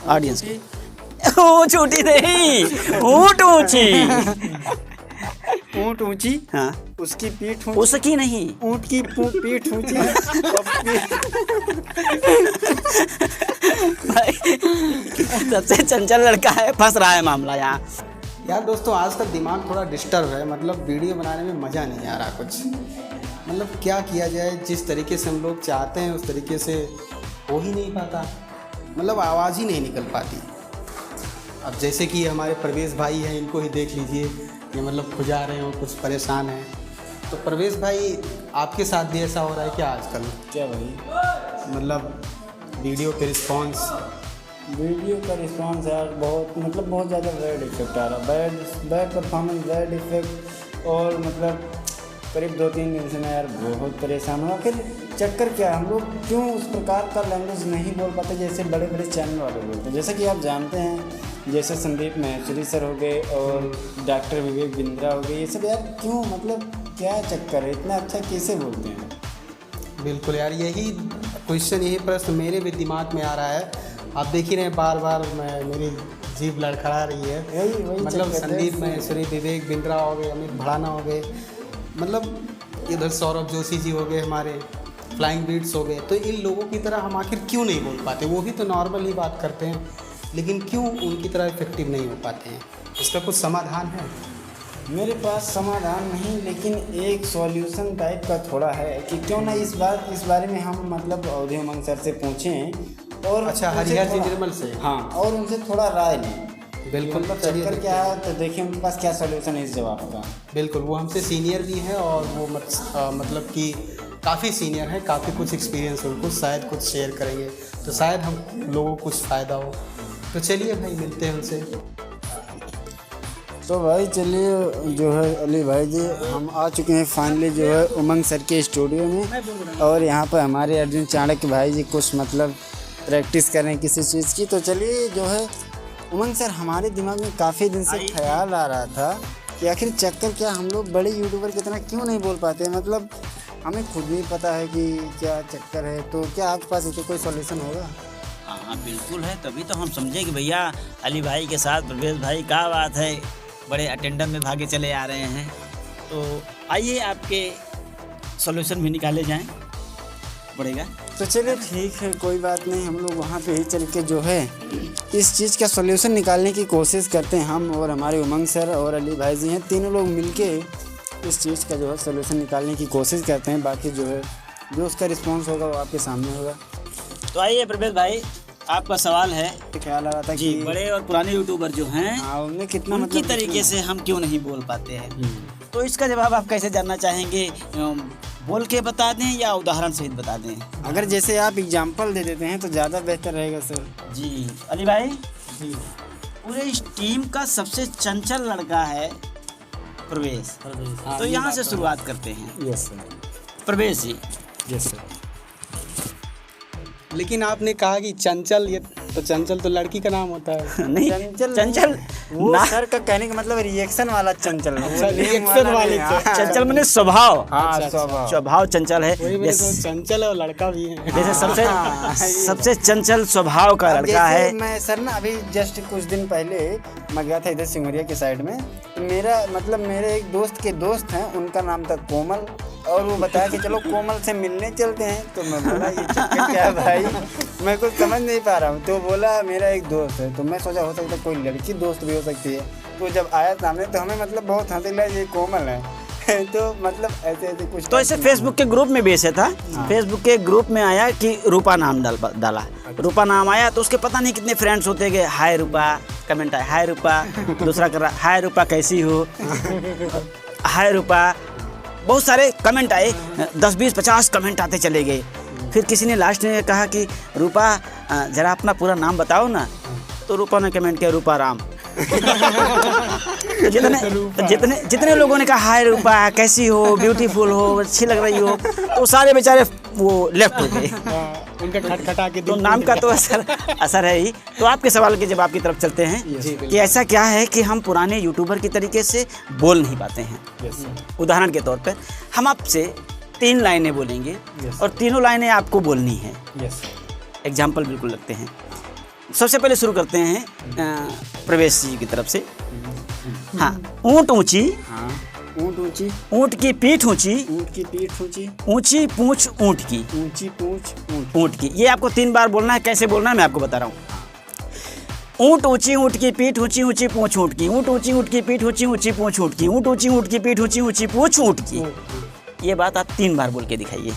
Audience की। ऊँच ऊँची नहीं, ऊँट ऊँची। ऊँट ऊँची, हाँ, उसकी पीठ ऊँची। उसकी नहीं, ऊँट की पीठ ऊँची। भाई सबसे चंचल लड़का है, फंस रहा है मामला यहाँ। यार दोस्तों, आज का दिमाग थोड़ा डिस्टर्ब है। मतलब वीडियो बनाने में मज़ा नहीं आ रहा कुछ। मतलब क्या किया जाए, जिस तरीके से हम लोग चाहते हैं उस तरीके से हो ही नहीं पाता। मतलब आवाज़ ही नहीं निकल पाती। अब जैसे कि हमारे प्रवेश भाई हैं, इनको ही देख लीजिए, ये मतलब खुजा रहे हो, कुछ परेशान हैं। तो प्रवेश भाई, आपके साथ भी ऐसा हो रहा है क्या आजकल? क्या भाई? मतलब वीडियो पे रिस्पॉन्स? वीडियो का रिस्पॉन्स यार बहुत ज़्यादा बैड इफेक्ट आ रहा है। Bad performance, bad effect. और मतलब करीब 2-3 दिन से मैं यार बहुत परेशान हूँ। आखिर चक्कर क्या, हम लोग क्यों उस प्रकार का लैंग्वेज नहीं बोल पाते जैसे बड़े बड़े चैनल वाले बोलते हैं। जैसे कि आप जानते हैं, जैसे संदीप महेश्वरी सर हो गए और डॉक्टर विवेक बिंद्रा हो गए, ये सब यार क्यों, मतलब क्या चक्कर है, इतना अच्छा कैसे बोलते हैं? बिल्कुल यार, यही क्वेश्चन, यही प्रश्न मेरे भी दिमाग में आ रहा है। आप देख ही रहे हैं, बार बार मेरी जीभ लड़खड़ा रही है। वही मतलब संदीप महेश्वरी, विवेक बिंद्रा हो गए, अमित भड़ाना हो गए, मतलब इधर सौरभ जोशी जी हो गए, हमारे फ्लाइंग बीट्स हो गए। तो इन लोगों की तरह हम आखिर क्यों नहीं बोल पाते? वो भी तो नॉर्मल ही बात करते हैं, लेकिन क्यों उनकी तरह इफेक्टिव नहीं हो पाते हैं? इसका कुछ समाधान है? मेरे पास समाधान नहीं, लेकिन एक सॉल्यूशन टाइप का थोड़ा है कि क्यों ना इस बारे में हम मतलब अवधि उमंग सर से पूछें। और अच्छा, हरिहर जी निर्मल से? हाँ, और उनसे थोड़ा राय लें। बिल्कुल, मतलब चक्कर क्या है, तो देखिए उनके पास क्या सॉल्यूशन है इस जवाब का। बिल्कुल, वो हमसे सीनियर भी हैं और वो मतलब कि काफ़ी सीनियर हैं, काफ़ी कुछ एक्सपीरियंस है उनको, शायद कुछ शेयर करेंगे तो शायद हम लोगों को कुछ फ़ायदा हो। तो चलिए भाई, मिलते हैं उनसे। तो भाई चलिए, जो है अली भाई जी, हम आ चुके हैं फाइनली जो है उमंग सर के स्टूडियो में। और यहाँ पर हमारे अर्जुन चाणक्य भाई जी कुछ मतलब प्रैक्टिस कर रहे हैं किसी चीज़ की। तो चलिए, जो है उमंग सर, हमारे दिमाग में काफ़ी दिन से ख्याल आ रहा था कि आखिर चक्कर क्या, हम लोग बड़े यूट्यूबर की तरह क्यों नहीं बोल पाते। मतलब हमें खुद नहीं पता है कि क्या चक्कर है। तो क्या आपके पास इसका कोई सॉल्यूशन होगा? हाँ बिल्कुल है, तभी तो हम समझे कि भैया अली भाई के साथ प्रवेश भाई क्या बात है, बड़े अटेंडर में भागे चले आ रहे हैं। तो आइए आपके सॉल्यूशन भी निकाले जाएं पड़ेगा। तो चलिए ठीक है, कोई बात नहीं, हम लोग वहाँ पे ही चल के जो है इस चीज़ का सॉल्यूशन निकालने की कोशिश करते हैं। हम और हमारे उमंग सर और अली भाई जी हैं, तीनों लोग मिलके इस चीज़ का जो है सॉल्यूशन निकालने की कोशिश करते हैं। बाकी जो है जो उसका रिस्पॉन्स होगा वो आपके सामने होगा। तो आइए प्रवेश भाई, आपका सवाल है। ख्याल आ रहा था जी, कि बड़े और पुराने यूट्यूबर जो हैं, हाँ, उनमें कितना उनकी मतलब तरीके से हम क्यों नहीं बोल पाते हैं। तो इसका जवाब आप कैसे जानना चाहेंगे? बोल के बता दें या उदाहरण सहित बता दें? अगर जैसे आप एग्जाम्पल दे देते हैं तो ज़्यादा बेहतर रहेगा सर। जी अली भाई जी, पूरे इस टीम का सबसे चंचल लड़का है प्रवेश। तो यहाँ से शुरुआत करते हैं। Yes sir. प्रवेश जी, यस सर। लेकिन आपने कहा कि चंचल, ये तो चंचल तो लड़की का नाम होता है। नहीं चंचल वो ना, सर का कहने का मतलब रिएक्शन वाला चंचल। रिएक्शन वाले चंचल मैंने स्वभाव, हाँ, स्वभाव चंचल है। वही मैंने सोचा, चंचल और लड़का भी है। जैसे सबसे चंचल स्वभाव का लड़का है। मैं सर ना अभी जस्ट कुछ दिन पहले मैं गया था इधर सिंगुरिया के साइड में। तो मेरे एक दोस्त के दोस्त हैं, उनका नाम था कोमल, और वो बताया कि चलो कोमल से मिलने चलते हैं। तो मैं बोला ये चक्कर क्या है भाई, मैं कुछ समझ नहीं पा रहा हूँ। तो बोला मेरा एक दोस्त है। तो मैं सोचा हो सकता है कोई लड़की दोस्त भी हो सकती है। तो जब आया सामने तो हमें मतलब बहुत हंसी लगा, ये कोमल है। तो मतलब ऐसे कुछ तो ऐसे फेसबुक के ग्रुप में भी ऐसे था। फेसबुक के ग्रुप में आया कि रूपा नाम डाला। रूपा नाम आया तो उसके पता नहीं कितने फ्रेंड्स होते गए। हाय रूपा कमेंट आया, हाय रूपा, दूसरा कर रहा हाय रूपा कैसी हो, हाय रूपा, बहुत सारे कमेंट आए, 10 20 50 कमेंट आते चले गए। फिर किसी ने लास्ट में कहा कि रूपा ज़रा अपना पूरा नाम बताओ ना। तो रूपा ने कमेंट किया रूपा राम। जितने लोगों ने कहा हाय रूपा कैसी हो, ब्यूटीफुल हो, अच्छी लग रही हो, तो सारे बेचारे वो लेफ्ट हो गए। उनका खटखटा के तो नाम का तो असर है ही। तो आपके सवाल के जवाब की तरफ चलते हैं कि ऐसा क्या है कि हम पुराने यूट्यूबर की तरीके से बोल नहीं पाते हैं। उदाहरण के तौर पर हम आपसे 3 लाइनें बोलेंगे और तीनों लाइनें आपको बोलनी है। एग्जाम्पल बिल्कुल लगते हैं। सबसे पहले शुरू करते हैं प्रवेश जी की तरफ से। हाँ, ऊँट ऊँची, हाँ, ऊँट ऊँची, ऊँट की पीठ ऊँची, ऊँट की पीठ ऊँची, ऊँची पूँछ ऊँट की, ऊँची पूँछ ऊँट, ऊँट की। ये आपको 3 बार बोलना है। कैसे बोलना है मैं आपको बता रहा हूँ। ऊँट ऊँची, ऊँट की पीठ ऊँची, ऊँची पूँछ ऊँट की, ऊँट ऊँची, ऊँट की पीठ ऊँची, ऊँची पूँछ ऊँट की, ऊँट ऊँची, ऊँट की पीठ ऊँची, ऊँची पूँछ ऊँट की। ये बात आप 3 बार बोल के दिखाइए।